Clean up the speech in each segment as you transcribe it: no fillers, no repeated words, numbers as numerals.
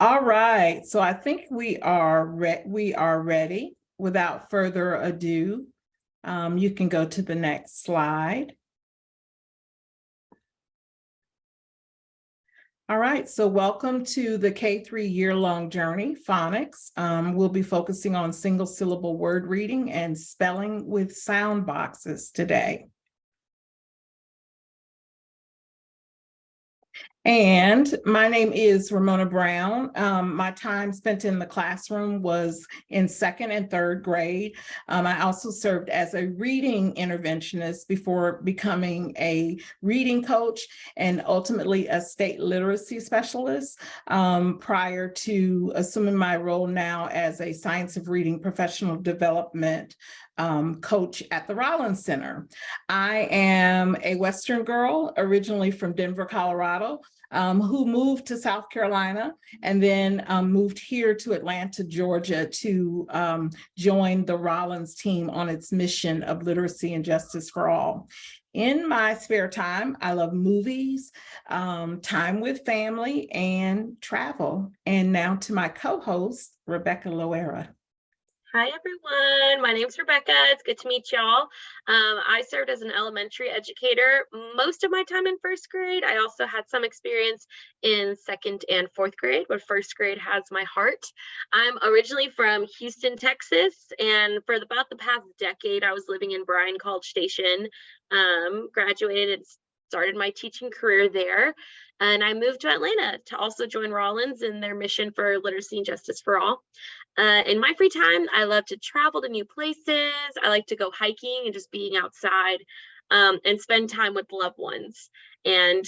All right, so I think we are ready. Without further ado, you can go to the next slide. All right, so welcome to the K-3 year-long journey, phonics. We'll be focusing on single syllable word reading and spelling with sound boxes today. And my name is Ramona Brown. My time spent in the classroom was in second and third grade. I also served as a reading interventionist before becoming a reading coach and ultimately a state literacy specialist prior to assuming my role now as a science of reading professional development coach at the Rollins Center. I am a Western girl, originally from Denver, Colorado, who moved to South Carolina and then moved here to Atlanta, Georgia to join the Rollins team on its mission of literacy and justice for all. In my spare time, I love movies, time with family, and travel. And now to my co-host, Rebecca Loera. Hi, everyone. My name's Rebecca. It's good to meet y'all. I served as an elementary educator most of my time in first grade. I also had some experience in second and fourth grade, but first grade has my heart. I'm originally from Houston, Texas, and for about the past decade, I was living in Bryan College Station, graduated and started my teaching career there. And I moved to Atlanta to also join Rollins in their mission for literacy and justice for all. In my free time, I love to travel to new places. I like to go hiking and just being outside and spend time with loved ones. And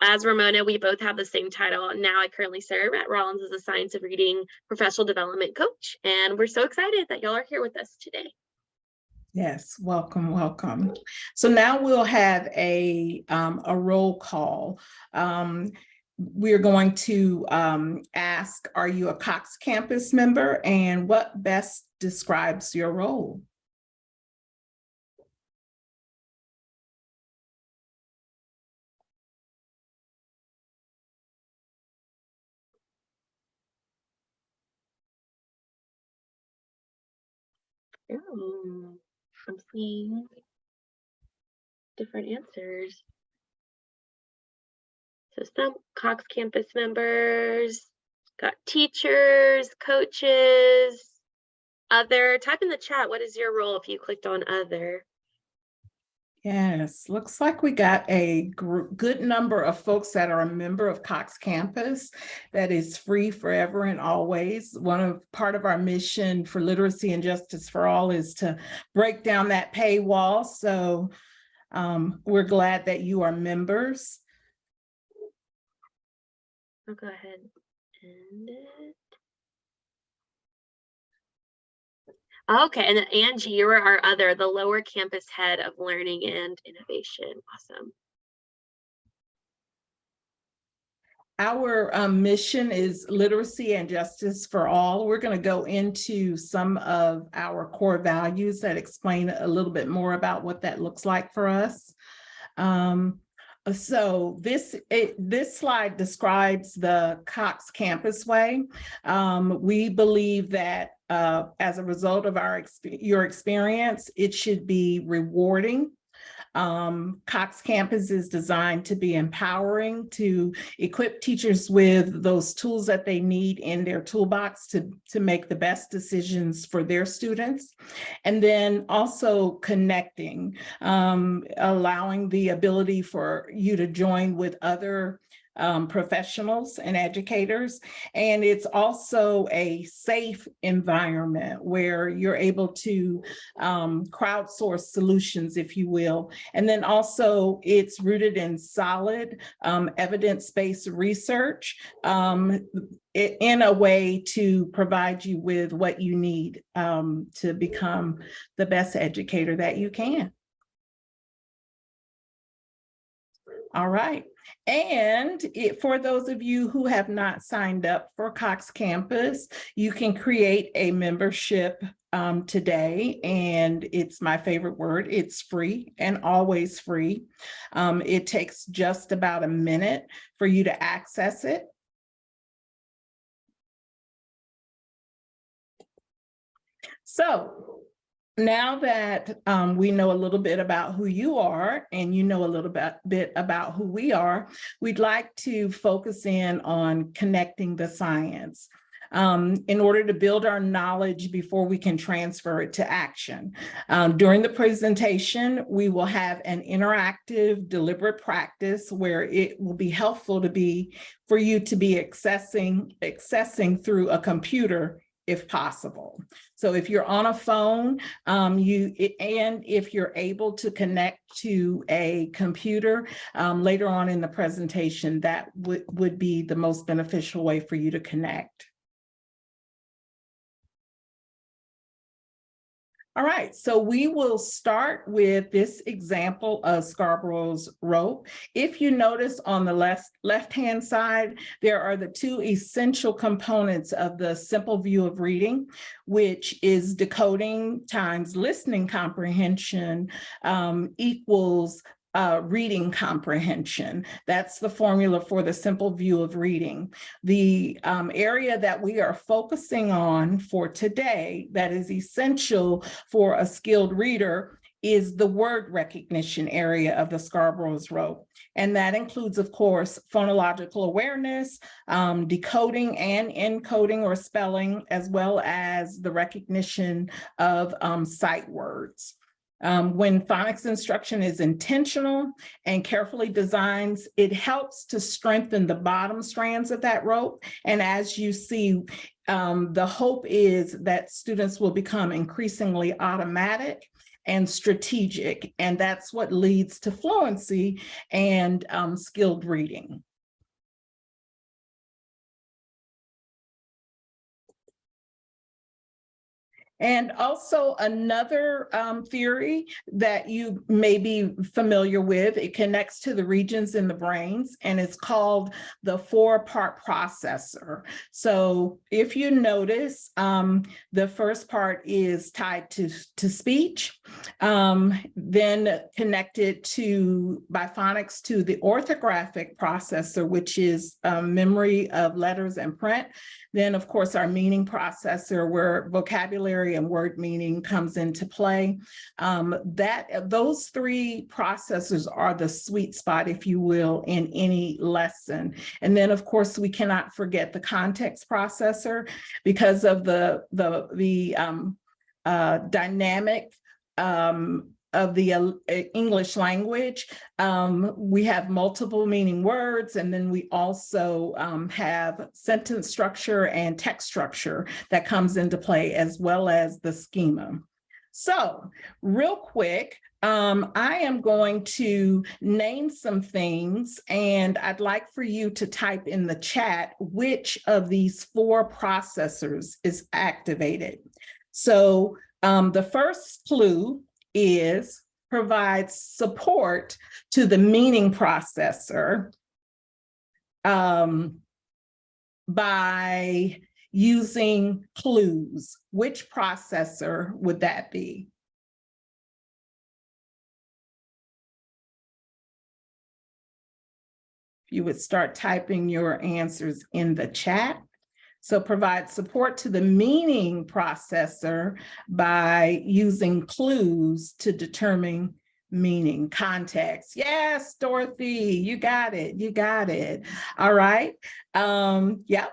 as Ramona, we both have the same title. Now I currently serve at Rollins as a science of reading professional development coach. And we're so excited that y'all are here with us today. Yes, welcome, welcome. So now we'll have a roll call. We're going to ask, are you a Cox Campus member, and what best describes your role? Oh, I'm seeing different answers. So some Cox Campus members, got teachers, coaches, other. Type in the chat, what is your role if you clicked on other? Yes, looks like we got a good number of folks that are a member of Cox Campus that is free forever and always. Part of our mission for literacy and justice for all is to break down that paywall. So we're glad that you are members. I'll go ahead and end it. Okay, and then Angie, you are our other, the lower campus head of learning and innovation. Awesome. Our mission is literacy and justice for all. We're going to go into some of our core values that explain a little bit more about what that looks like for us. So this slide describes the Cox Campus way. We believe that as a result of your experience, it should be rewarding. Cox Campus is designed to be empowering, to equip teachers with those tools that they need in their toolbox to make the best decisions for their students. And then also connecting, allowing the ability for you to join with other professionals and educators. And it's also a safe environment where you're able to crowdsource solutions, if you will. And then also it's rooted in solid evidence-based research in a way to provide you with what you need to become the best educator that you can. All right. And for those of you who have not signed up for Cox Campus, you can create a membership today, and it's my favorite word. It's free and always free. It takes just about a minute for you to access it. So now that we know a little bit about who you are and you know a little bit about who we are, we'd like to focus in on connecting the science in order to build our knowledge before we can transfer it to action. During the presentation, we will have an interactive, deliberate practice where it will be helpful for you to be accessing through a computer if possible. So if you're on a phone, and if you're able to connect to a computer later on in the presentation, that would be the most beneficial way for you to connect. All right, so we will start with this example of Scarborough's rope. If you notice on the left-hand side, there are the two essential components of the simple view of reading, which is decoding times listening comprehension equals reading comprehension. That's the formula for the simple view of reading. The area that we are focusing on for today that is essential for a skilled reader is the word recognition area of the Scarborough's rope. And that includes, of course, phonological awareness, decoding and encoding or spelling, as well as the recognition of sight words. When phonics instruction is intentional and carefully designed, it helps to strengthen the bottom strands of that rope. And as you see, the hope is that students will become increasingly automatic and strategic, and that's what leads to fluency and skilled reading. And also another theory that you may be familiar with, it connects to the regions in the brains, and it's called the four-part processor. So if you notice, the first part is tied to speech, then connected by phonics to the orthographic processor, which is memory of letters and print. Then, of course, our meaning processor, where vocabulary and word meaning comes into play. Those three processors are the sweet spot, if you will, in any lesson. And then, of course, we cannot forget the context processor because of the dynamic of the English language. We have multiple meaning words, and then we also have sentence structure and text structure that comes into play, as well as the schema. So real quick, I am going to name some things, and I'd like for you to type in the chat which of these four processors is activated. So the first clue is provides support to the meaning processor by using clues. Which processor would that be? You would start typing your answers in the chat. So provide support to the meaning processor by using clues to determine meaning, context. Yes, Dorothy, you got it. You got it. All right. Yep.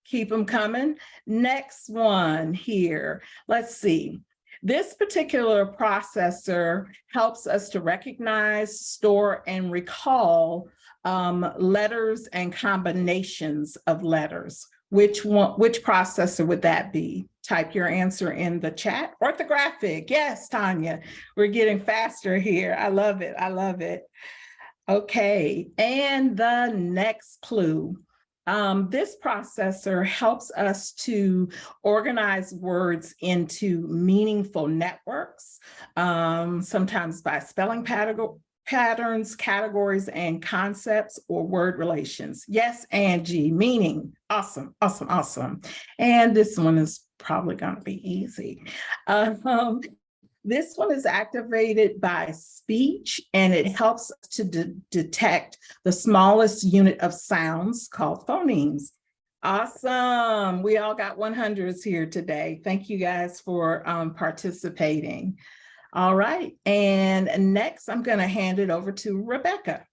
Keep them coming. Next one here. Let's see. This particular processor helps us to recognize, store, and recall letters and combinations of letters. Which processor would that be? Type your answer in the chat. Orthographic, yes, Tanya, we're getting faster here. I love it, I love it. Okay, and the next clue. This processor helps us to organize words into meaningful networks, sometimes by spelling patterns, categories, and concepts or word relations. Yes, Angie, meaning. Awesome, awesome, awesome. And this one is probably going to be easy. This one is activated by speech, and it helps to detect the smallest unit of sounds called phonemes. Awesome. We all got 100s here today. Thank you guys for participating. All right. And next, I'm going to hand it over to Rebecca.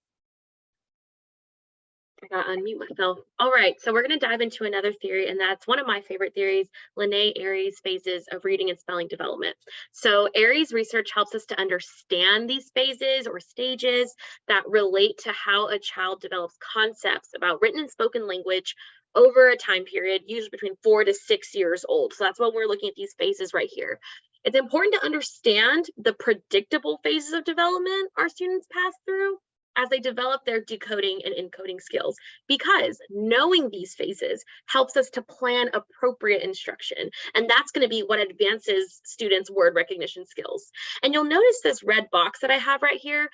I gotta unmute myself. All right, so we're going to dive into another theory, and that's one of my favorite theories, Linnaeus Aries phases of reading and spelling development. So Aries research helps us to understand these phases or stages that relate to how a child develops concepts about written and spoken language over a time period, usually between 4 to 6 years old. So that's when we're looking at these phases right here. It's important to understand the predictable phases of development our students pass through as they develop their decoding and encoding skills, because knowing these phases helps us to plan appropriate instruction. And that's going to be what advances students' word recognition skills. And you'll notice this red box that I have right here,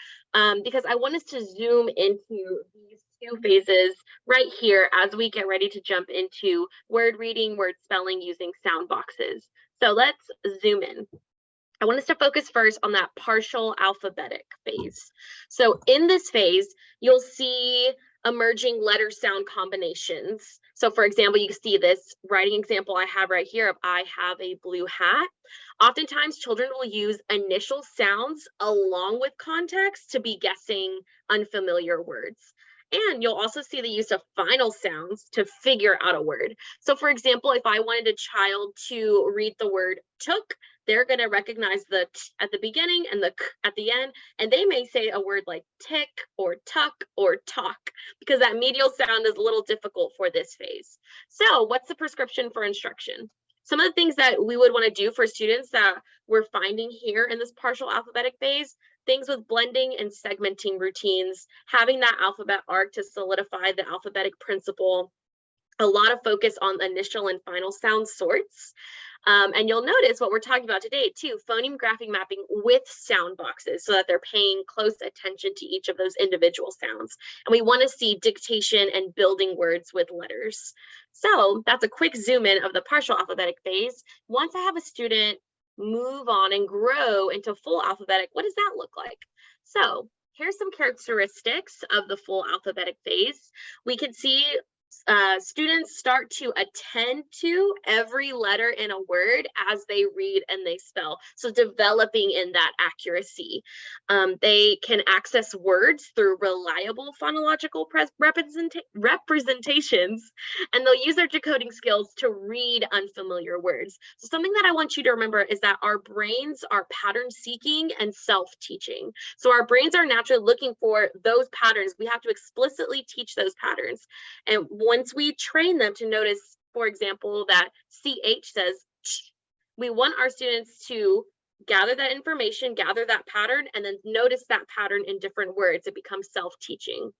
because I want us to zoom into these two phases right here as we get ready to jump into word reading, word spelling using sound boxes. So let's zoom in. I want us to focus first on that partial alphabetic phase. So in this phase, you'll see emerging letter sound combinations. So for example, you can see this writing example I have right here of I have a blue hat. Oftentimes children will use initial sounds along with context to be guessing unfamiliar words. And you'll also see the use of final sounds to figure out a word. So for example, if I wanted a child to read the word took, they're going to recognize the t at the beginning and the k at the end, and they may say a word like tick or tuck or talk, because that medial sound is a little difficult for this phase. So what's the prescription for instruction? Some of the things that we would want to do for students that we're finding here in this partial alphabetic phase, things with blending and segmenting routines, having that alphabet arc to solidify the alphabetic principle, a lot of focus on initial and final sound sorts. And you'll notice what we're talking about today too, phoneme graphic mapping with sound boxes so that they're paying close attention to each of those individual sounds. And we want to see dictation and building words with letters. So that's a quick zoom in of the partial alphabetic phase. Once I have a student move on and grow into full alphabetic, what does that look like? So here's some characteristics of the full alphabetic phase. We can see students start to attend to every letter in a word as they read and they spell. So developing in that accuracy. They can access words through reliable phonological representations, and they'll use their decoding skills to read unfamiliar words. So something that I want you to remember is that our brains are pattern seeking and self-teaching. So our brains are naturally looking for those patterns. We have to explicitly teach those patterns. And once we train them to notice, for example, that CH says, we want our students to gather that information, gather that pattern, and then notice that pattern in different words. It becomes self-teaching.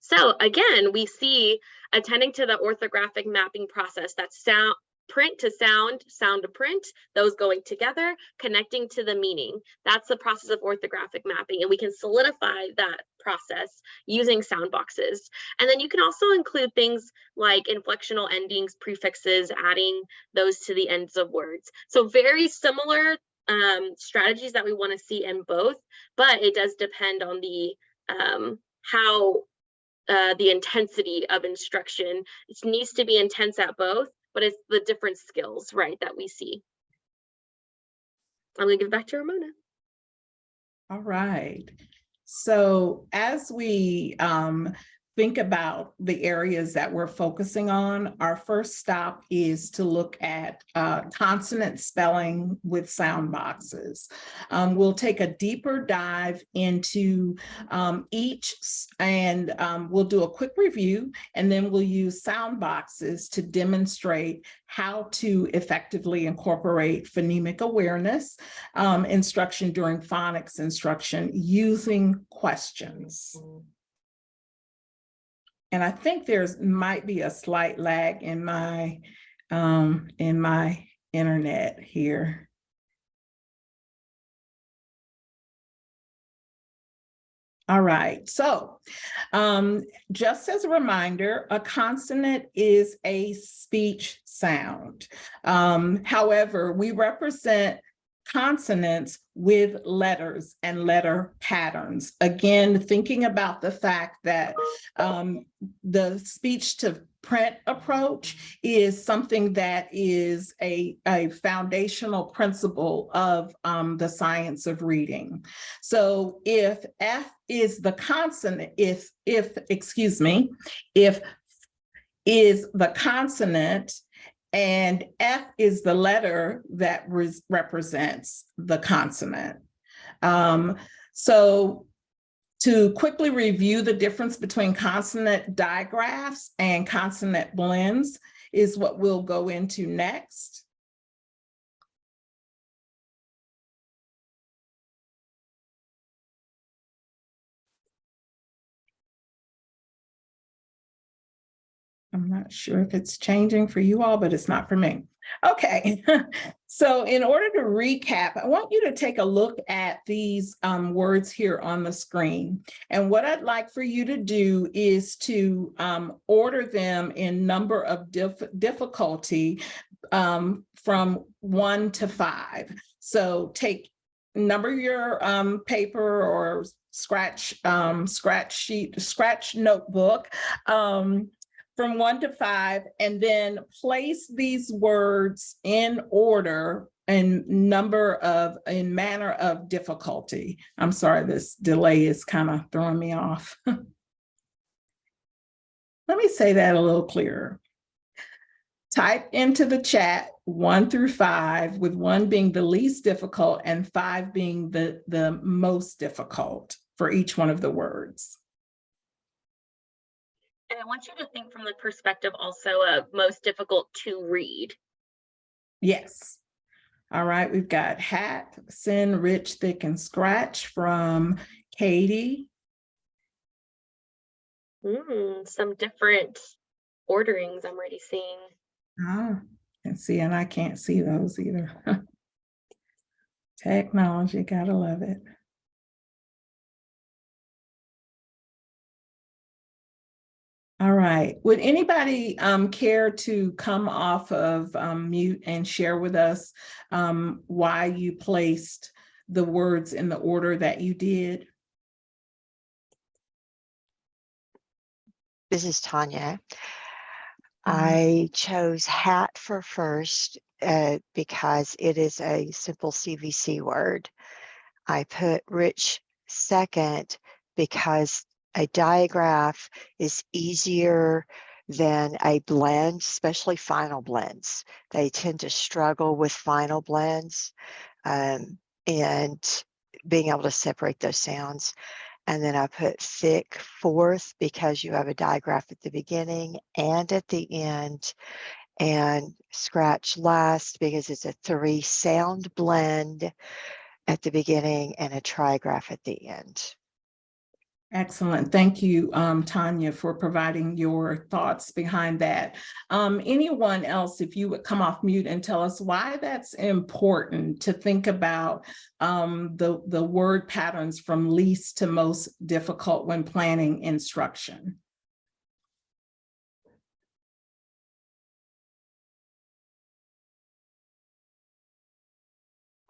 So again, we see attending to the orthographic mapping process, that's sound, print to sound, sound to print, those going together, connecting to the meaning. That's the process of orthographic mapping, and we can solidify that process using sound boxes. And then you can also include things like inflectional endings, prefixes, adding those to the ends of words. So very similar strategies that we want to see in both, but it does depend on the the intensity of instruction. It needs to be intense at both, but it's the different skills, right, that we see. I'm going to give it back to Ramona. All right. So as we think about the areas that we're focusing on, our first stop is to look at consonant spelling with sound boxes. We'll take a deeper dive into each, and we'll do a quick review, and then we'll use sound boxes to demonstrate how to effectively incorporate phonemic awareness instruction during phonics instruction using questions. And I think there's might be a slight lag in my internet here. All right, so just as a reminder, a consonant is a speech sound. However, we represent consonants with letters and letter patterns. Again, thinking about the fact that the speech to print approach is something that is a foundational principle of the science of reading. So if F is the consonant, if is the consonant and F is the letter that represents the consonant. So to quickly review the difference between consonant digraphs and consonant blends is what we'll go into next. I'm not sure if it's changing for you all, but it's not for me. Okay, so in order to recap, I want you to take a look at these words here on the screen. And what I'd like for you to do is to order them in number of difficulty from 1 to 5. So number your paper or scratch notebook from 1 to 5, and then place these words in order in manner of difficulty. I'm sorry, this delay is kind of throwing me off. Let me say that a little clearer. Type into the chat 1 through 5, with 1 being the least difficult and 5 being the most difficult for each one of the words. And I want you to think from the perspective also of most difficult to read. Yes. All right, we've got hat, sin, rich, thick, and scratch from Katie. Some different orderings I'm already seeing. Oh, and see, and I can't see those either. Technology, gotta love it. All right, would anybody care to come off of mute and share with us why you placed the words in the order that you did? This is Tanya. I chose hat for first because it is a simple CVC word. I put rich second because a digraph is easier than a blend, especially final blends. They tend to struggle with final blends and being able to separate those sounds. And then I put thick fourth because you have a digraph at the beginning and at the end, and scratch last because it's a 3 sound blend at the beginning and a trigraph at the end. Excellent. Thank you, Tanya, for providing your thoughts behind that. Anyone else, if you would come off mute and tell us why that's important to think about the word patterns from least to most difficult when planning instruction.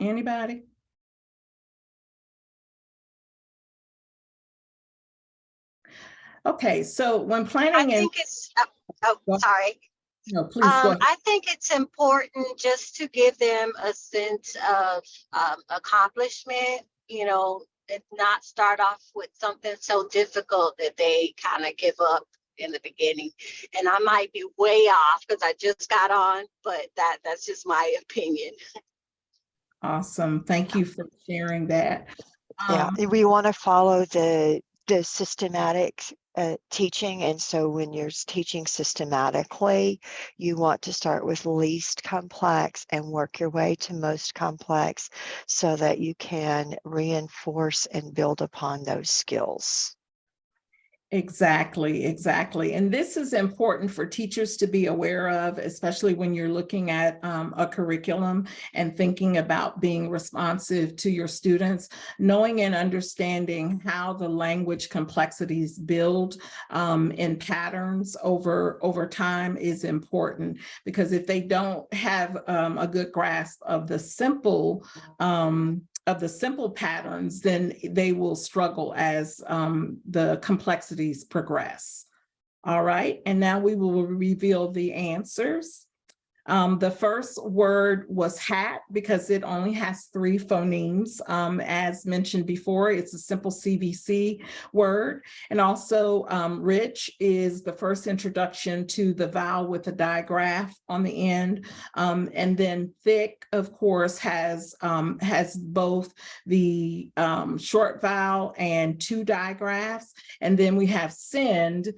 Anybody? Okay, so when planning, I think it's, sorry. No, please go ahead. I think it's important just to give them a sense of accomplishment, you know, and not start off with something so difficult that they kind of give up in the beginning. And I might be way off because I just got on, but that's just my opinion. Awesome. Thank you for sharing that. Yeah, we want to follow the systematic teaching. And so when you're teaching systematically, you want to start with least complex and work your way to most complex so that you can reinforce and build upon those skills. Exactly, exactly. And this is important for teachers to be aware of, especially when you're looking at a curriculum and thinking about being responsive to your students. Knowing and understanding how the language complexities build in patterns over time is important, because if they don't have a good grasp of the simple patterns, then they will struggle as the complexities progress. All right, and now we will reveal the answers. The first word was hat because it only has 3 phonemes. As mentioned before, it's a simple CVC word. And also rich is the first introduction to the vowel with a digraph on the end. And then thick, of course, has both the short vowel and 2 digraphs. And then we have send,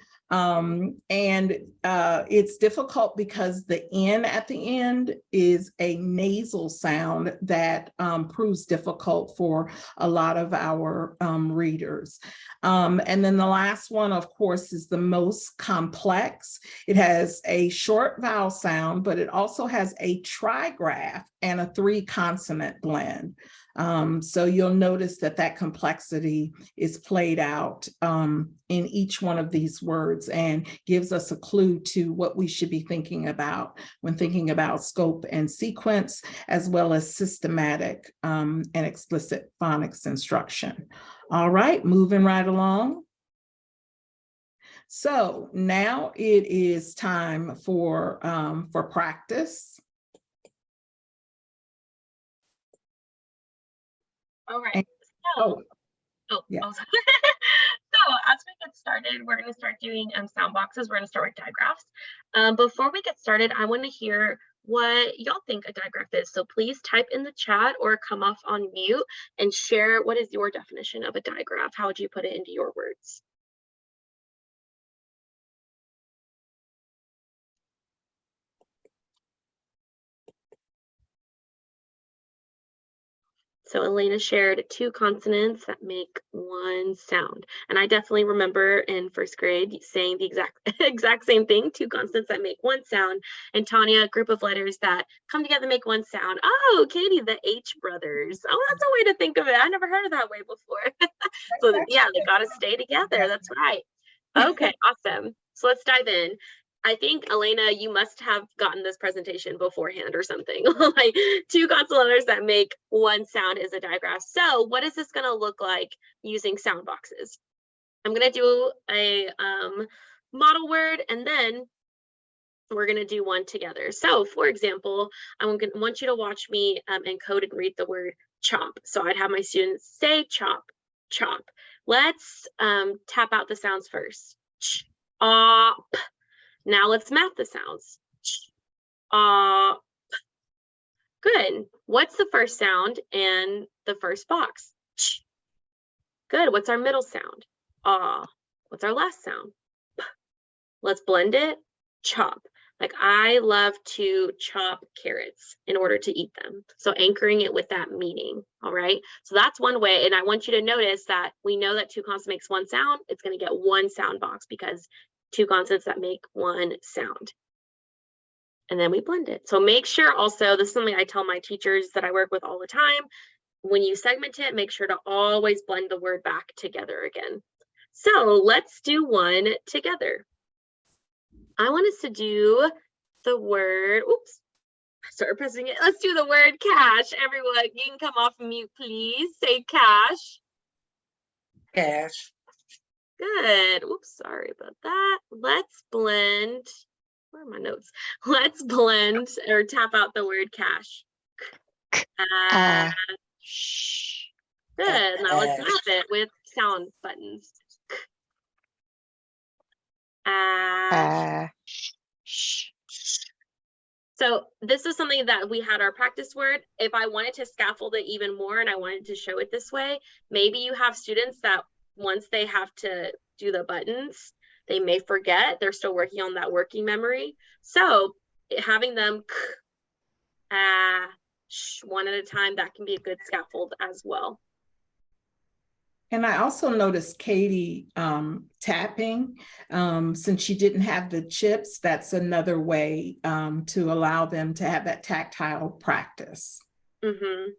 it's difficult because the N at the end is a nasal sound that proves difficult for a lot of our readers. And then the last one, of course, is the most complex. It has a short vowel sound, but it also has a trigraph and a 3 consonant blend. So you'll notice that that complexity is played out in each one of these words and gives us a clue to what we should be thinking about when thinking about scope and sequence, as well as systematic and explicit phonics instruction. All right, moving right along. So now it is time for practice. All right. And, yeah. So as we get started, we're going to start doing sound boxes. We're going to start with digraphs. Before we get started, I want to hear what y'all think a digraph is. So please type in the chat or come off on mute and share what is your definition of a digraph. How would you put it into your words? So Elena shared 2 consonants that make 1 sound. And I definitely remember in first grade saying the exact same thing, 2 consonants that make 1 sound. And Tanya, a group of letters that come together make 1 sound. Oh, Katie, the H brothers. Oh, that's a way to think of it. I never heard of that way before. So yeah, they got to stay together. That's right. Okay, awesome. So let's dive in. I think, Elena, you must have gotten this presentation beforehand or something. Like 2 consonant letters that make 1 sound is a digraph. So what is this going to look like using sound boxes? I'm going to do a model word, and then we're going to do one together. So for example, I want you to watch me encode and read the word chop. So I'd have my students say chop, chop. Let's tap out the sounds first. Chop. Now let's map the sounds. Good. What's the first sound in the first box? Good. What's our middle sound? What's our last sound? Let's blend it. Chop. Like I love to chop carrots in order to eat them. So anchoring it with that meaning. All right. So that's one way. And I want you to notice that we know that 2 consonants makes 1 sound. It's going to get 1 sound box because 2 consonants that make 1 sound. And then we blend it. So make sure also, this is something I tell my teachers that I work with all the time. When you segment it, make sure to always blend the word back together again. So let's do one together. I want us to do the word, oops, I started pressing it. Let's do the word cash. Everyone, you can come off mute, please. Say cash. Cash. Good. Oops, sorry about that. Let's blend. Where are my notes? Let's blend or tap out the word cash. Good. Now let's map it with sound buttons. So this is something that we had our practice word. If I wanted to scaffold it even more and I wanted to show it this way, maybe you have students that once they have to do the buttons, they may forget. They're still working on that working memory. So having them one at a time, that can be a good scaffold as well. And I also noticed Katie tapping. Since she didn't have the chips, that's another way to allow them to have that tactile practice. Mm-hmm.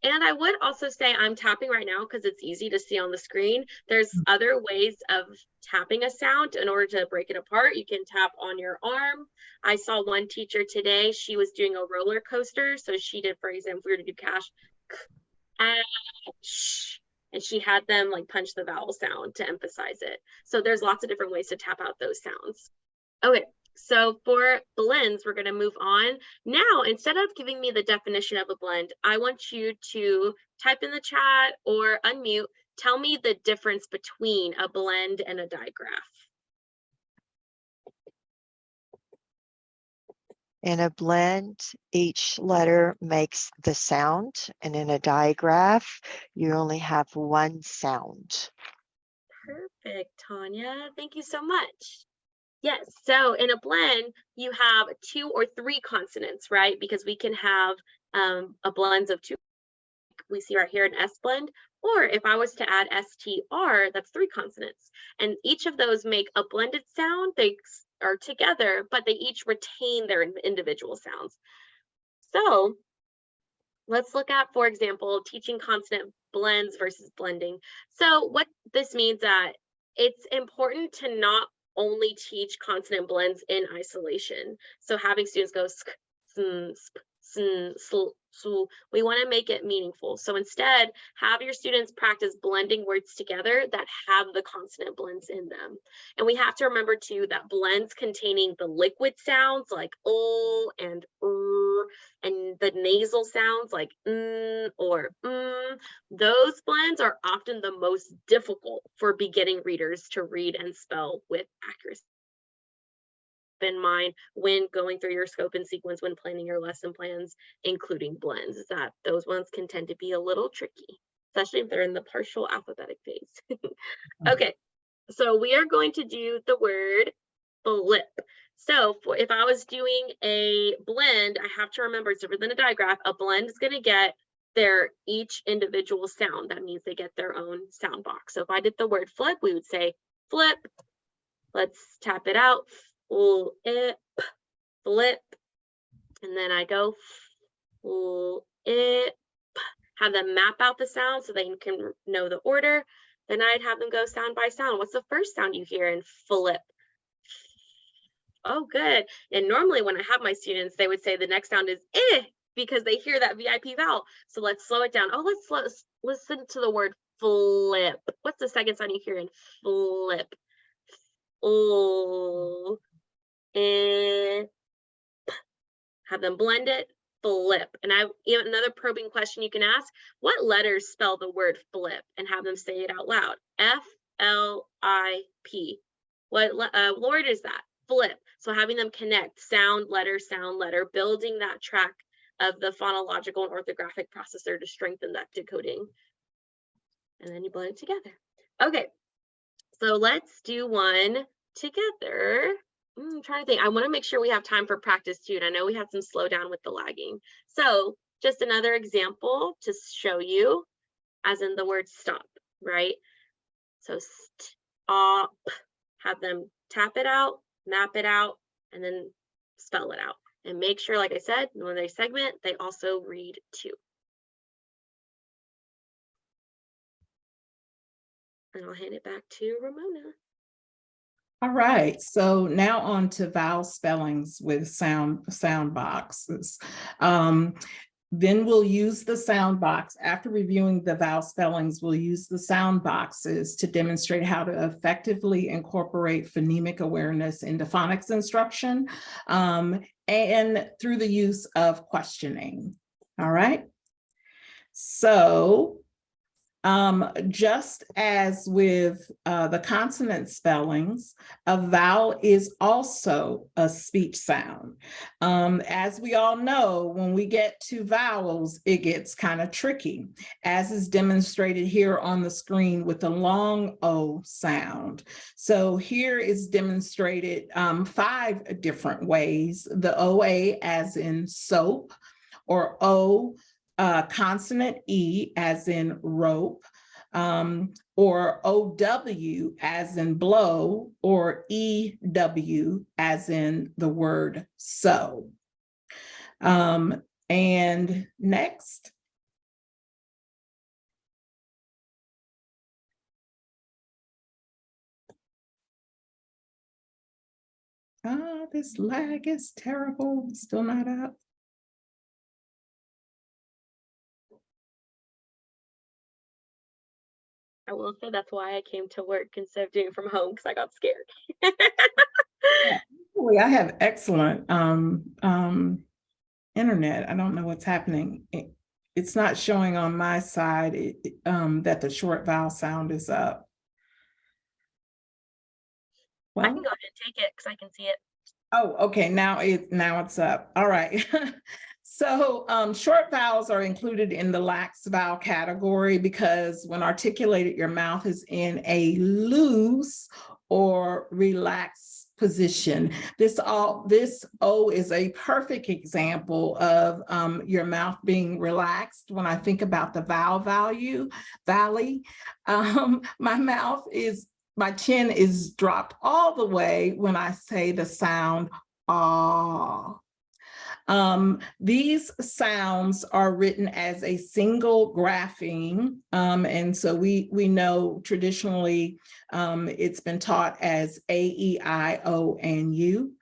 And I would also say I'm tapping right now because it's easy to see on the screen. There's other ways of tapping a sound in order to break it apart. You can tap on your arm. I saw one teacher today, she was doing a roller coaster. So she did, for example, if we were to do cash, and she had them like punch the vowel sound to emphasize it. So there's lots of different ways to tap out those sounds. Okay, so for blends, we're going to move on. Now, instead of giving me the definition of a blend, I want you to type in the chat or unmute. Tell me the difference between a blend and a digraph. In a blend, each letter makes the sound, and in a digraph, you only have one sound. Perfect, Tanya. Thank you so much. Yes, so in a blend, you have 2 or 3 consonants, right? Because we can have a blend of 2. We see right here an S blend, or if I was to add STR, that's 3 consonants. And each of those make a blended sound. They are together, but they each retain their individual sounds. So let's look at, for example, teaching consonant blends versus blending. So what this means that it's important to not only teach consonant blends in isolation. So having students go sk, sn, sp, sn, sl, su, we want to make it meaningful. So instead, have your students practice blending words together that have the consonant blends in them. And we have to remember too that blends containing the liquid sounds like and and the nasal sounds like or those blends are often the most difficult for beginning readers to read and spell with accuracy. In mind when going through your scope and sequence when planning your lesson plans, including blends, is that those ones can tend to be a little tricky, especially if they're in the partial alphabetic phase. Okay, so we are going to do the word flip. So if I was doing a blend, I have to remember it's different than a digraph. A blend is going to get their each individual sound. That means they get their own sound box. So if I did the word flip, we would say flip. Let's tap it out. Flip, flip, and then I go flip, have them map out the sound so they can know the order. Then I'd have them go sound by sound. What's the first sound you hear in flip? Oh, good. And normally when I have my students, they would say the next sound is because they hear that VIP vowel. So let's slow it down. Oh, let's listen to the word flip. What's the second sound you hear in flip? Oh. Have them blend it, flip. And another probing question you can ask, what letters spell the word flip? And have them say it out loud. F-L-I-P. What word is that? Flip. So having them connect sound, letter, building that track of the phonological and orthographic processor to strengthen that decoding. And then you blend it together. Okay, so let's do one together. I'm trying to think. I want to make sure we have time for practice too. And I know we had some slowdown with the lagging. So just another example to show you, as in the word stop, right? So stop, have them tap it out, map it out, and then spell it out. And make sure, like I said, when they segment, they also read too. And I'll hand it back to Ramona. All right, so now on to vowel spellings with sound boxes. Then we'll use the sound box. After reviewing the vowel spellings, we'll use the sound boxes to demonstrate how to effectively incorporate phonemic awareness into phonics instruction and through the use of questioning. All right, so just as with the consonant spellings, a vowel is also a speech sound. As we all know, when we get to vowels, it gets kind of tricky, as is demonstrated here on the screen with the long O sound. So here is demonstrated 5 different ways: the OA as in soap, or O, consonant E as in rope, or OW as in blow, or EW as in the word so. And next. This lag is terrible, still not up. I will say that's why I came to work instead of doing it from home, because I got scared. I have excellent internet. I don't know what's happening. It's not showing on my side that the short vowel sound is up. I Well, can go ahead and take it because I can see it. oh, okay, now it's up. All right. So short vowels are included in the lax vowel category because when articulated, your mouth is in a loose or relaxed position. This O is a perfect example of your mouth being relaxed. When I think about the vowel valley, my chin is dropped all the way when I say the sound ah. These sounds are written as a single grapheme, and so we know traditionally it's been taught as A, E, I, O, and U.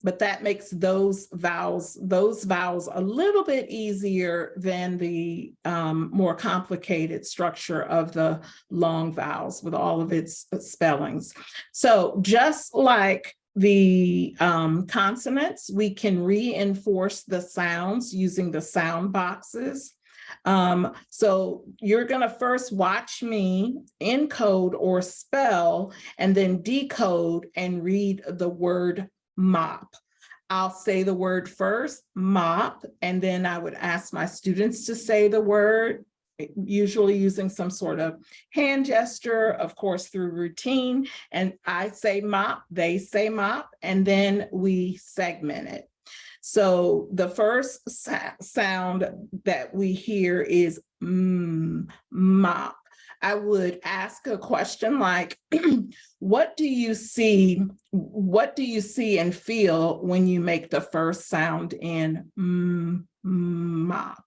But that makes those vowels a little bit easier than the more complicated structure of the long vowels with all of its spellings. So just like the consonants, we can reinforce the sounds using the sound boxes. So you're going to first watch me encode or spell and then decode and read the word mop. I'll say the word first, mop, and then I would ask my students to say the word, usually using some sort of hand gesture, of course, through routine. And I say mop, they say mop, and then we segment it. So the first sound that we hear is mop. I would ask a question like, what do you see and feel when you make the first sound in mop?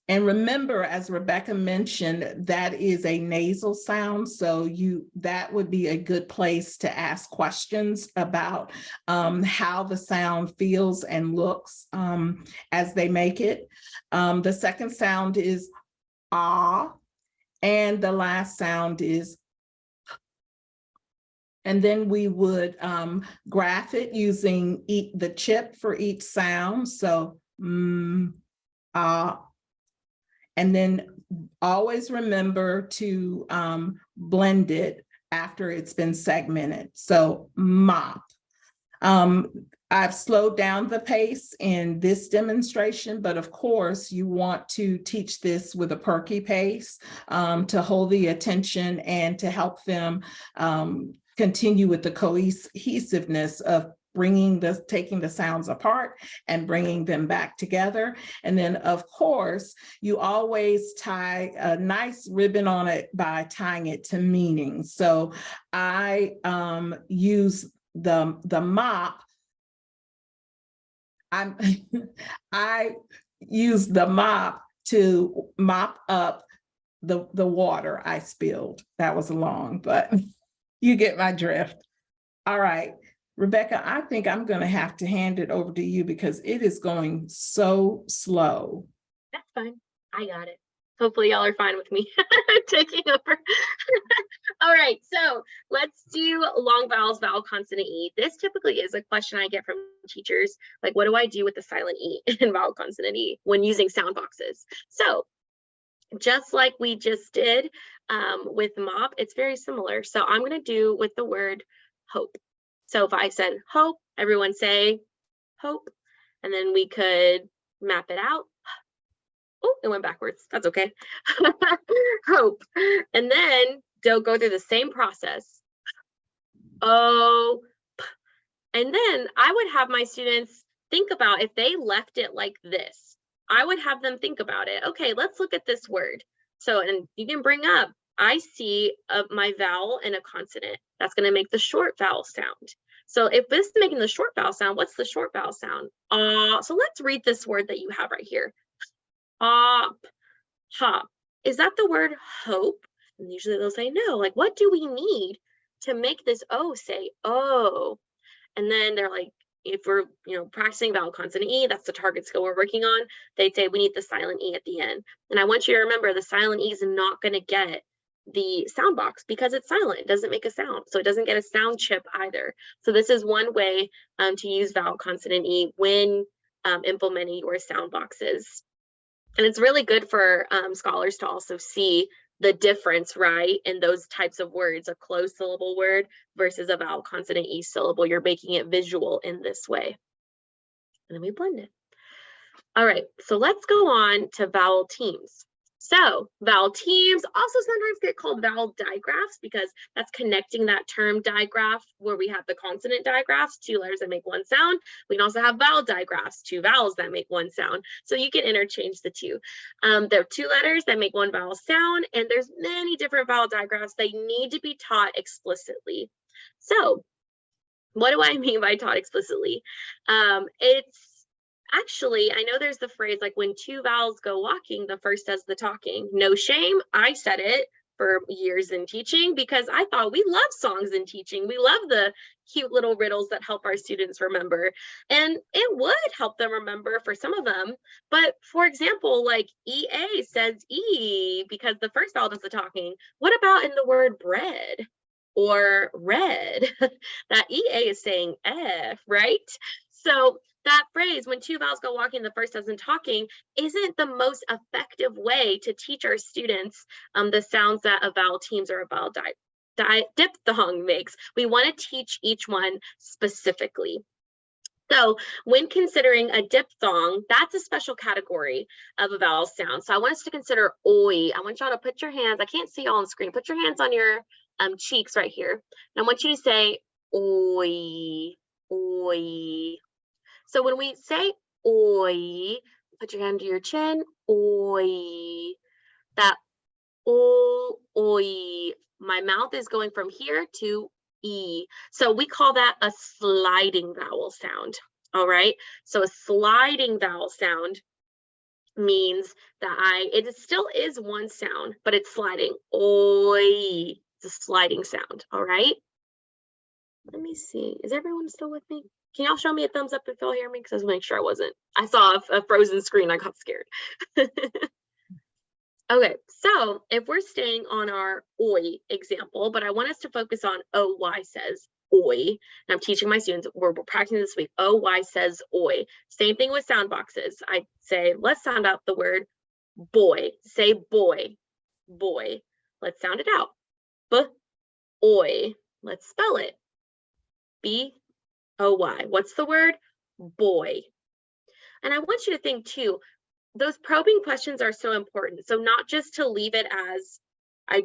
And remember, as Rebecca mentioned, that is a nasal sound. So that would be a good place to ask questions about how the sound feels and looks as they make it. The second sound is ah, and the last sound is. And then we would graph it using the chip for each sound. So ah. And then always remember to blend it after it's been segmented. So mop. I've slowed down the pace in this demonstration, but of course you want to teach this with a perky pace to hold the attention and to help them continue with the cohesiveness of taking the sounds apart and bringing them back together. And then of course, you always tie a nice ribbon on it by tying it to meaning. So I use the mop. I use the mop to mop up the water I spilled. That was long, but you get my drift. All right. Rebecca, I think I'm going to have to hand it over to you because it is going so slow. That's fine. I got it. Hopefully y'all are fine with me taking over. All right, so let's do long vowels, vowel consonant E. This typically is a question I get from teachers, like what do I do with the silent E in vowel consonant E when using sound boxes? So just like we just did with mop, it's very similar. So I'm going to do with the word hope. So if I said hope, everyone say hope, and then we could map it out. Oh, it went backwards. That's okay. Hope. And then they'll go through the same process. Oh, and then I would have my students think about if they left it like this, I would have them think about it. Okay, let's look at this word. So, and you can bring up, I see my vowel and a consonant. That's going to make the short vowel sound. So if this is making the short vowel sound, what's the short vowel sound? So let's read this word that you have right here. Hop. Is that the word hope? And usually they'll say no. Like, what do we need to make this O say oh? And then they're like, if we're practicing vowel consonant E, that's the target skill we're working on. They'd say we need the silent E at the end. And I want you to remember the silent E is not going to get the sound box because it's silent. It doesn't make a sound. So it doesn't get a sound chip either. So this is one way to use vowel consonant E when implementing your sound boxes. And it's really good for scholars to also see the difference, right, in those types of words, a closed syllable word versus a vowel consonant E syllable. You're making it visual in this way. And then we blend it. All right, so let's go on to vowel teams. So vowel teams also sometimes get called vowel digraphs because that's connecting that term digraph where we have the consonant digraphs, 2 letters that make one sound. We can also have vowel digraphs, 2 vowels that make one sound. So you can interchange the two. There are 2 letters that make one vowel sound, and there's many different vowel digraphs. They need to be taught explicitly. So what do I mean by taught explicitly? It's actually, I know there's the phrase like when 2 vowels go walking, the first does the talking. No shame, I said it for years in teaching because I thought we love songs in teaching. We love the cute little riddles that help our students remember. And it would help them remember for some of them. But for example, like EA says E because the first vowel does the talking. What about in the word bread or red? That EA is saying F, right? So that phrase, when 2 vowels go walking, the first doesn't talking, isn't the most effective way to teach our students the sounds that a vowel teams or a vowel diphthong makes. We want to teach each one specifically. So when considering a diphthong, that's a special category of a vowel sound. So I want us to consider oi. I want y'all to put your hands, I can't see y'all on the screen, put your hands on your cheeks right here. And I want you to say oi, oi. So when we say oi, put your hand to your chin, oi. That oi, my mouth is going from here to E. So we call that a sliding vowel sound. All right. So a sliding vowel sound means that it still is one sound, but it's sliding. Oi. It's a sliding sound. All right. Let me see. Is everyone still with me? Can y'all show me a thumbs up if y'all hear me? Because I was making sure I wasn't. I saw a frozen screen. I got scared. Okay, so if we're staying on our oi example, but I want us to focus on OY says oi. And I'm teaching my students, we're practicing this week. OY says oi. Same thing with sound boxes. I say, let's sound out the word boy. Say boy, boy. Let's sound it out. B-oi. Let's spell it. B-O-Y. What's the word? Boy. And I want you to think too, those probing questions are so important. So not just to leave it as I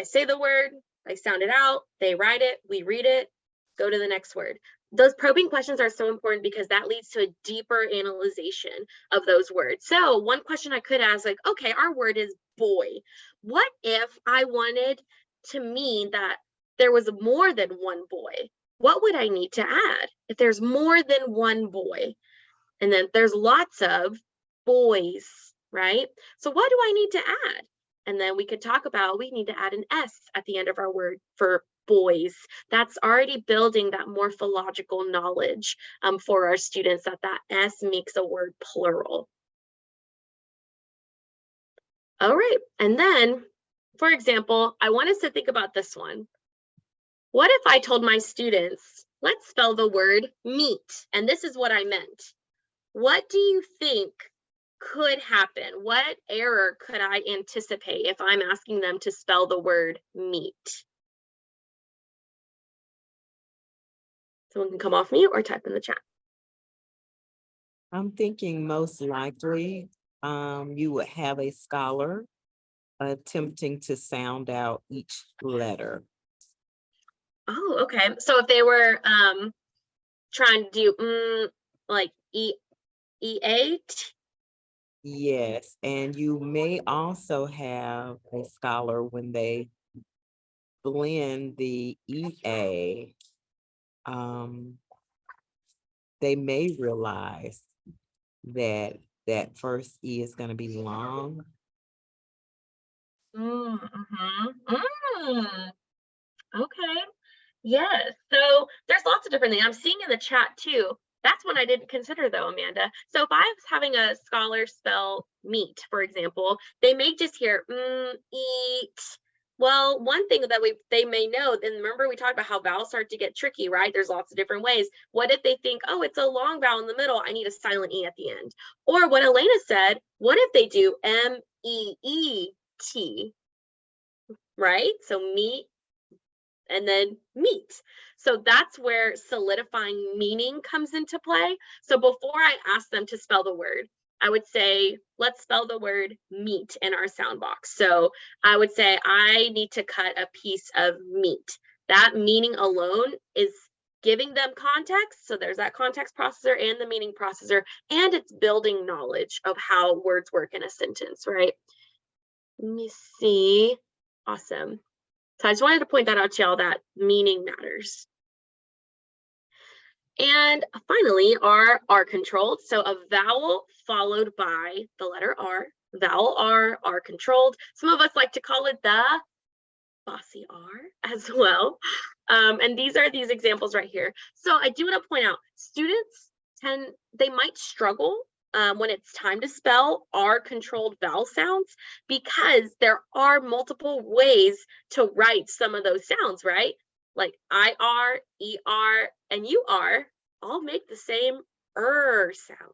say the word, I sound it out, they write it, we read it, go to the next word. Those probing questions are so important because that leads to a deeper analyzation of those words. So one question I could ask, like, okay, our word is boy. What if I wanted to mean that there was more than one boy? What would I need to add if there's more than one boy? And then there's lots of boys, right? So what do I need to add? And then we could talk about, we need to add an S at the end of our word for boys. That's already building that morphological knowledge for our students, that S makes a word plural. All right, and then, for example, I want us to think about this one. What if I told my students, let's spell the word meat, and this is what I meant. What do you think could happen? What error could I anticipate if I'm asking them to spell the word meat? Someone can come off mute or type in the chat. I'm thinking most likely you would have a scholar attempting to sound out each letter. Oh, okay. So if they were trying to do like E8? Yes, and you may also have a scholar when they blend the EA, they may realize that that first E is going to be long. Okay. Yes. So there's lots of different things I'm seeing in the chat too. That's one I didn't consider though, Amanda. So if I was having a scholar spell meat, for example, they may just hear eat. Well, one thing that they may know, and remember we talked about how vowels start to get tricky, right? There's lots of different ways. What if they think, oh, it's a long vowel in the middle, I need a silent E at the end? Or what Elena said, what if they do M-E-E-T, right? So meet and then meet. So that's where solidifying meaning comes into play. So before I ask them to spell the word, I would say, let's spell the word meat in our sound box. So I would say, I need to cut a piece of meat. That meaning alone is giving them context. So there's that context processor and the meaning processor, and it's building knowledge of how words work in a sentence, right? Let me see. Awesome. So I just wanted to point that out to y'all, that meaning matters. And finally, are controlled. So a vowel followed by the letter R, vowel R controlled. Some of us like to call it the bossy R as well. And these are these examples right here. So I do want to point out, students they might struggle when it's time to spell R controlled vowel sounds, because there are multiple ways to write some of those sounds, right? Like IR, ER, and UR all make the same sound.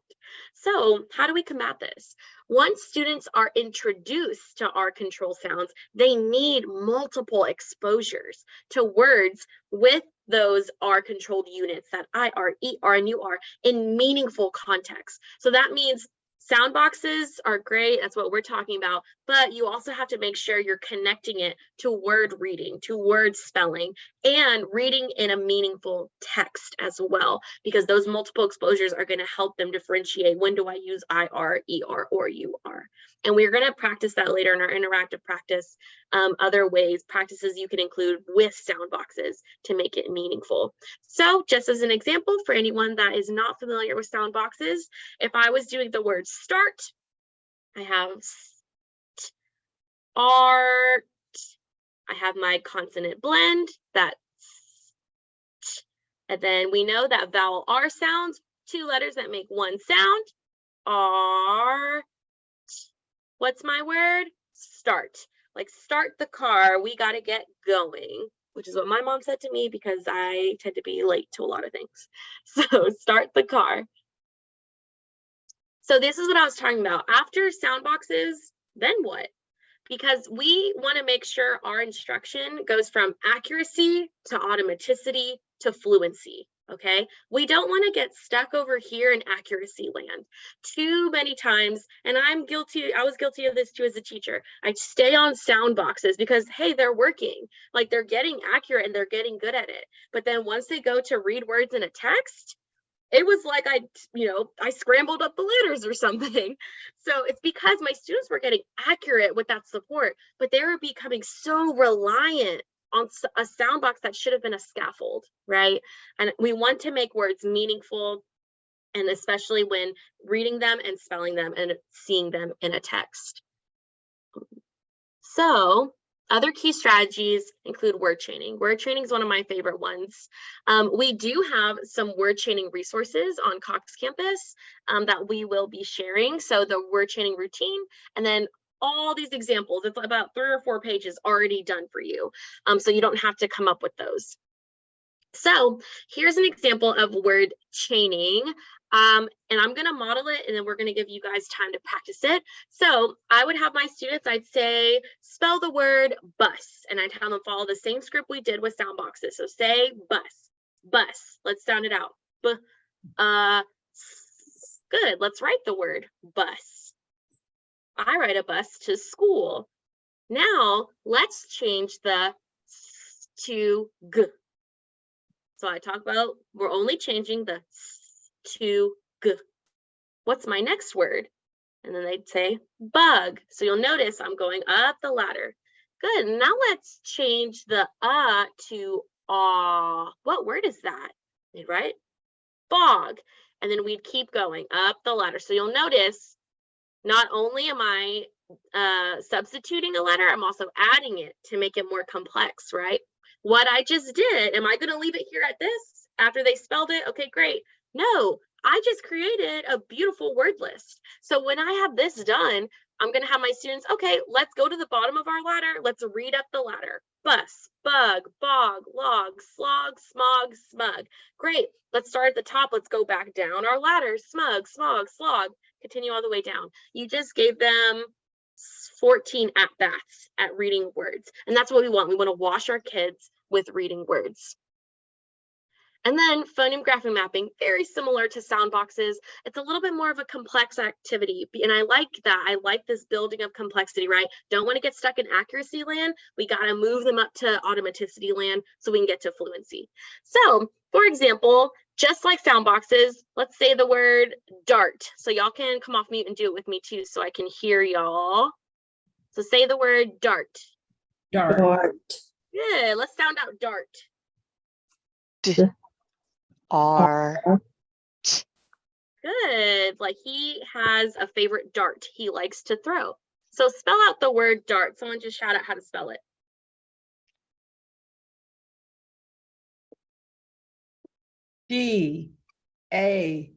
So how do we combat this? Once students are introduced to R control sounds, they need multiple exposures to words with those R controlled units, that IR, ER, and UR, in meaningful context. So that means sound boxes are great, that's what we're talking about, but you also have to make sure you're connecting it to word reading, to word spelling, and reading in a meaningful text as well, because those multiple exposures are going to help them differentiate, when do I use IR, ER, or UR. And we're going to practice that later in our interactive practice, other ways, practices you can include with sound boxes to make it meaningful. So just as an example, for anyone that is not familiar with sound boxes, if I was doing the word start, I have art, I have my consonant blend, that, and then we know that vowel R sounds, 2 letters that make one sound, R. What's my word? Start. Like start the car, we got to get going, which is what my mom said to me because I tend to be late to a lot of things. So start the car. So this is what I was talking about. After sound boxes, then what? Because we want to make sure our instruction goes from accuracy to automaticity to fluency. Okay, we don't want to get stuck over here in accuracy land too many times. And I was guilty of this too as a teacher. I stay on sound boxes because, hey, they're working, like they're getting accurate and they're getting good at it. But then once they go to read words in a text, it was like I scrambled up the letters or something. So it's because my students were getting accurate with that support, but they were becoming so reliant on a sound box that should have been a scaffold, right? And we want to make words meaningful, and especially when reading them and spelling them and seeing them in a text. So other key strategies include word chaining. Word chaining is one of my favorite ones. We do have some word chaining resources on Cox campus that we will be sharing. So the word chaining routine, and then all these examples, it's about 3 or 4 pages already done for you. So you don't have to come up with those. So here's an example of word chaining. And I'm going to model it, and then we're going to give you guys time to practice it. So I would have my students, I'd say, spell the word bus, and I'd have them follow the same script we did with sound boxes. So say bus, bus. Let's sound it out. Good. Let's write the word bus. I ride a bus to school. Now let's change the s to g. So I talk about, we're only changing the s to g. What's my next word? And then they'd say bug. So you'll notice I'm going up the ladder. Good. Now let's change the to ah. What word is that? Right? Bog. And then we'd keep going up the ladder. So you'll notice not only am I substituting a letter, I'm also adding it to make it more complex, right? What I just did, am I going to leave it here at this after they spelled it? Okay, great. No, I just created a beautiful word list. So when I have this done, I'm going to have my students, okay, let's go to the bottom of our ladder. Let's read up the ladder. Bus, bug, bog, log, slog, smog, smug. Great. Let's start at the top. Let's go back down our ladder. Smug, smog, slog. Continue all the way down. You just gave them 14 at-bats at reading words. And that's what we want. We want to wash our kids with reading words. And then phoneme graphing mapping, very similar to sound boxes. It's a little bit more of a complex activity. And I like that. I like this building of complexity, right? Don't want to get stuck in accuracy land. We got to move them up to automaticity land so we can get to fluency. So, for example, just like sound boxes, let's say the word dart. So y'all can come off mute and do it with me too so I can hear y'all. So say the word dart. Dart. Good. Let's sound out dart. R. Good. Like he has a favorite dart he likes to throw. So spell out the word dart. Someone just shout out how to spell it. D-A-R-T.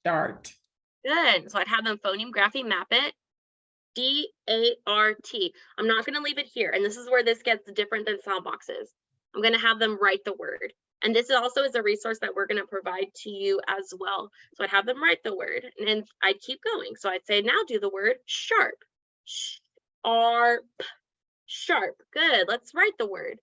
Dart. Good. So I'd have them phoneme graphing map it. D-A-R-T. I'm not going to leave it here. And this is where this gets different than sound boxes. I'm going to have them write the word. And this also is a resource that we're going to provide to you as well. So I'd have them write the word and I'd keep going. So I'd say, now do the word sharp. Sharp. Sharp. Good. Let's write the word.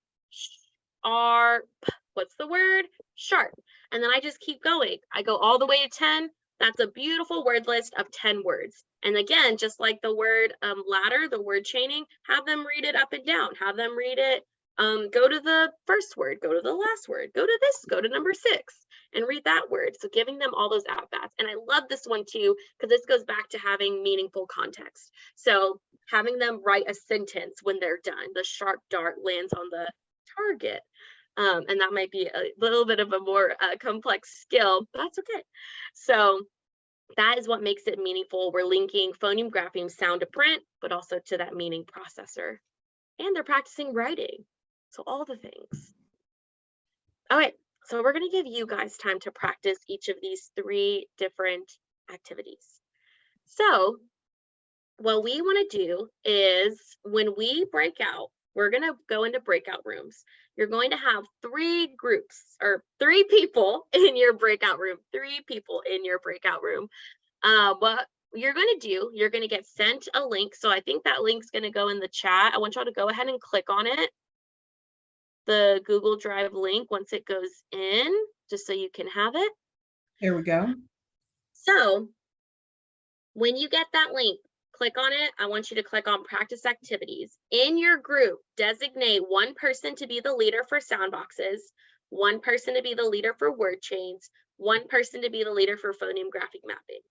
Sharp. What's the word? Sharp. And then I just keep going. I go all the way to 10. That's a beautiful word list of 10 words. And again, just like the word ladder, the word chaining, have them read it up and down. Have them read it. Go to the first word, go to the last word, go to this, go to number 6 and read that word. So giving them all those at-bats. And I love this one too, because this goes back to having meaningful context. So having them write a sentence when they're done, the sharp dart lands on the target. And that might be a little bit of a more complex skill, but that's okay. So that is what makes it meaningful. We're linking phoneme graphing sound to print, but also to that meaning processor. And they're practicing writing. So all the things. All right, so we're going to give you guys time to practice each of these 3 different activities. So what we want to do is when we break out, we're going to go into breakout rooms. You're going to have 3 groups or 3 people in your breakout room, 3 people in your breakout room. What you're going to do, you're going to get sent a link. So I think that link's going to go in the chat. I want y'all to go ahead and click on it. The Google Drive link once it goes in, just so you can have it. Here we go. So when you get that link, click on it. I want you to click on practice activities. In your group, designate one person to be the leader for sound boxes, one person to be the leader for word chains, one person to be the leader for phoneme graphic mapping.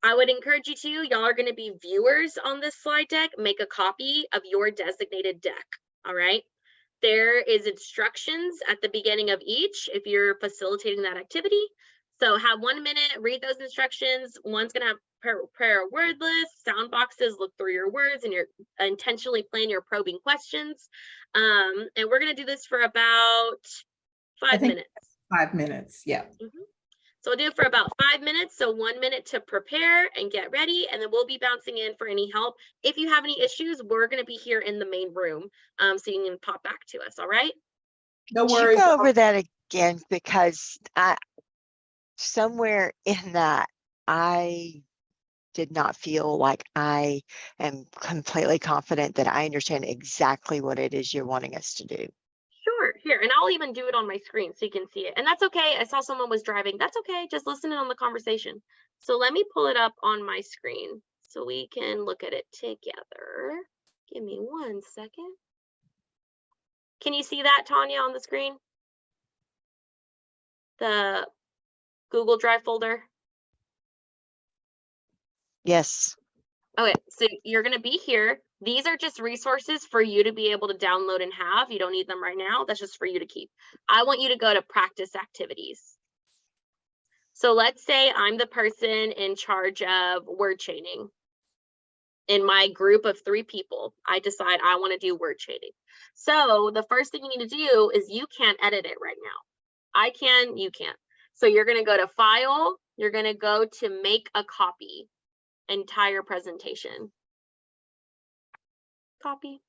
I would encourage you to, y'all are going to be viewers on this slide deck, make a copy of your designated deck. All right. There is instructions at the beginning of each if you're facilitating that activity. So have 1 minute, read those instructions. One's going to have prepare a word list, sound boxes, look through your words, and you're intentionally plan your probing questions. And we're going to do this for about 5 minutes. 5 minutes, yeah. So we'll do it for about 5 minutes. So 1 minute to prepare and get ready, and then we'll be bouncing in for any help. If you have any issues, we're going to be here in the main room, so you can pop back to us. All right. No Could worries. you go over that again, because somewhere in that I did not feel like I am completely confident that I understand exactly what it is you're wanting us to do. Sure, here, and I'll even do it on my screen so you can see it. And that's okay. I saw someone was driving. That's okay. Just listen in on the conversation. So let me pull it up on my screen so we can look at it together. Give me 1 second. Can you see that, Tanya, on the screen? The Google Drive folder? Yes. Okay, so you're going to be here. These are just resources for you to be able to download and have. You don't need them right now. That's just for you to keep. I want you to go to practice activities. So let's say I'm the person in charge of word chaining. In my group of 3 people, I decide I want to do word chaining. So the first thing you need to do is you can't edit it right now. I can, you can't. So you're going to go to File. You're going to go to Make a Copy. entire presentation. Copy.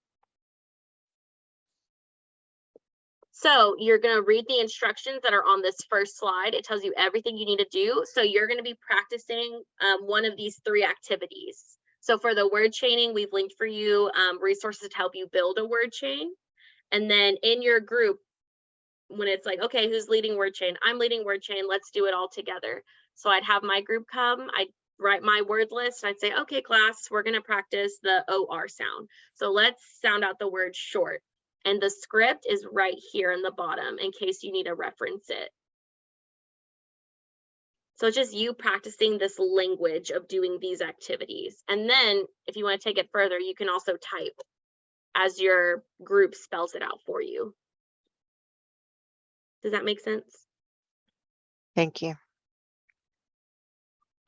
So you're going to read the instructions that are on this first slide. It tells you everything you need to do. So you're going to be practicing one of these 3 activities. So for the word chaining, we've linked for you resources to help you build a word chain. And then in your group, when it's like, okay, who's leading word chain? I'm leading word chain. Let's do it all together. So I'd have my group come, I'd write my word list. I'd say, okay, class, we're going to practice the OR sound. So let's sound out the word short. And the script is right here in the bottom in case you need to reference it. So it's just you practicing this language of doing these activities. And then if you want to take it further, you can also type as your group spells it out for you. Does that make sense? Thank you.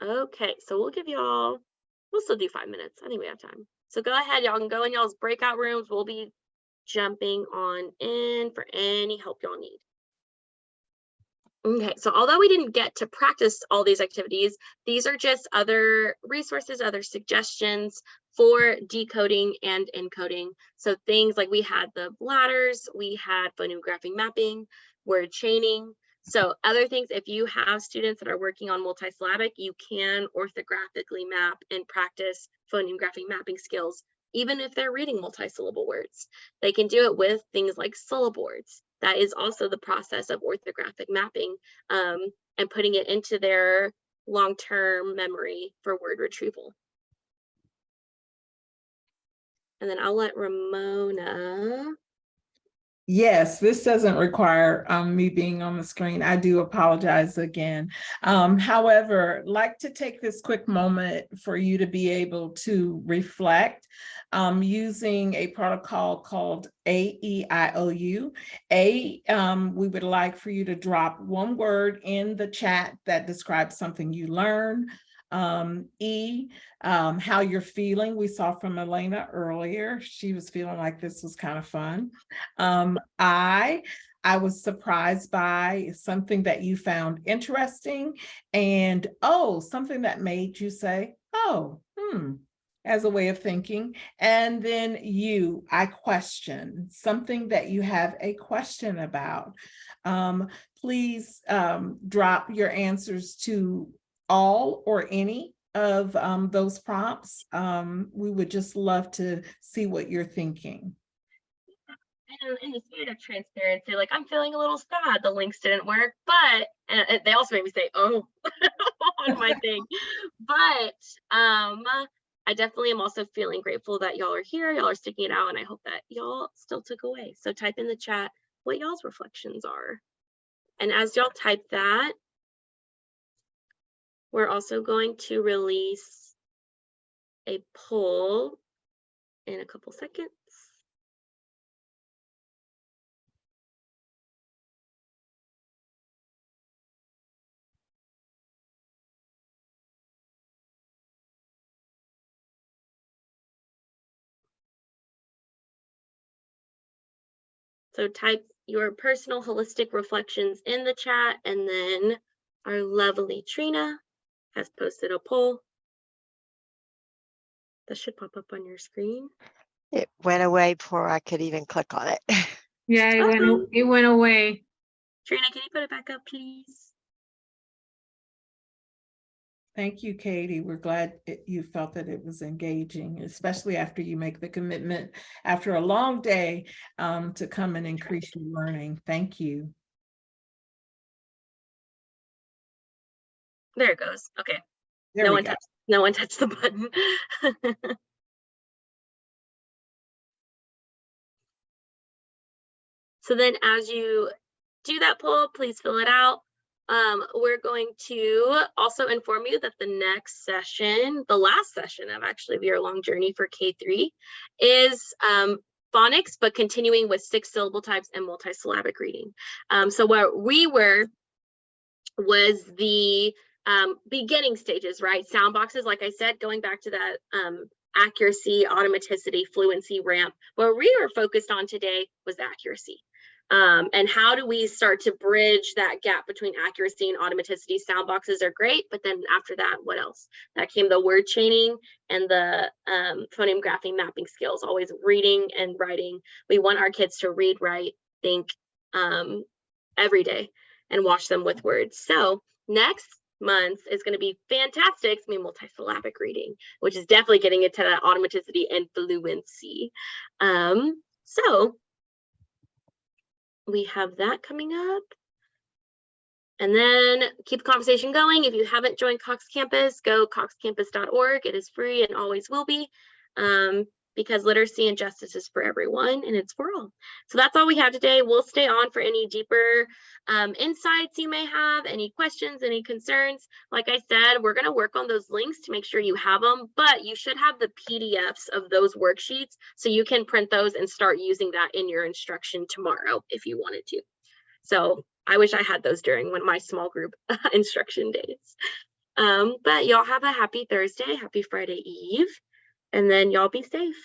Okay, so we'll still do 5 minutes. I think we have time. So go ahead, y'all can go in y'all's breakout rooms. We'll be jumping on in for any help y'all need. Okay, so although we didn't get to practice all these activities, these are just other resources, other suggestions for decoding and encoding. So things like we had the ladders, we had phonographic mapping, word chaining. So other things, if you have students that are working on multisyllabic, you can orthographically map and practice phonographic mapping skills, even if they're reading multisyllable words. They can do it with things like syllaboards. That is also the process of orthographic mapping and putting it into their long-term memory for word retrieval. And then I'll let Ramona. Yes, this doesn't require me being on the screen. I do apologize again. However, like to take this quick moment for you to be able to reflect using a protocol called AEIOU. We would like for you to drop one word in the chat that describes something you learned. How you're feeling. We saw from Elena earlier, she was feeling like this was kind of fun. I was surprised by something that you found interesting, and something that made you say, as a way of thinking. And then I question something that you have a question about. Please drop your answers to all or any of those prompts. We would just love to see what you're thinking. And in the spirit of transparency, like I'm feeling a little sad the links didn't work, but they also made me say, oh, on my thing. But I definitely am also feeling grateful that y'all are here, y'all are sticking it out, and I hope that y'all still took away. So type in the chat what y'all's reflections are. And as y'all type that, we're also going to release a poll in a couple seconds. So type your personal holistic reflections in the chat, and then our lovely Trina has posted a poll that should pop up on your screen. It went away before I could even click on it. Yeah, it went away. Trina, can you put it back up, please? Thank you, Katie. We're glad you felt that it was engaging, especially after you make the commitment after a long day to come and increase your learning. Thank you. There it goes. Okay. There No we one go. no one touched the button. So then as you do that poll, please fill it out. We're going to also inform you that the next session, the last session of actually the year-long journey for K3 is phonics, but continuing with 6 syllable types and multisyllabic reading. So where we were was the beginning stages, right? Sound boxes, like I said, going back to that accuracy, automaticity, fluency ramp. What we were focused on today was accuracy. And how do we start to bridge that gap between accuracy and automaticity? Sound boxes are great, but then after that, what else? That came the word chaining and the phoneme graphing mapping skills, always reading and writing. We want our kids to read, write, think every day and watch them with words. So next month is going to be fantastic. It's going to be multisyllabic reading, which is definitely getting into that automaticity and fluency. So we have that coming up. And then keep the conversation going. If you haven't joined Cox Campus, go coxcampus.org. It is free and always will be, because literacy and justice is for everyone and it's for all. So that's all we have today. We'll stay on for any deeper insights you may have, any questions, any concerns. Like I said, we're going to work on those links to make sure you have them, but you should have the PDFs of those worksheets so you can print those and start using that in your instruction tomorrow if you wanted to. So I wish I had those during my small group instruction days. But y'all have a happy Thursday, happy Friday Eve, and then y'all be safe.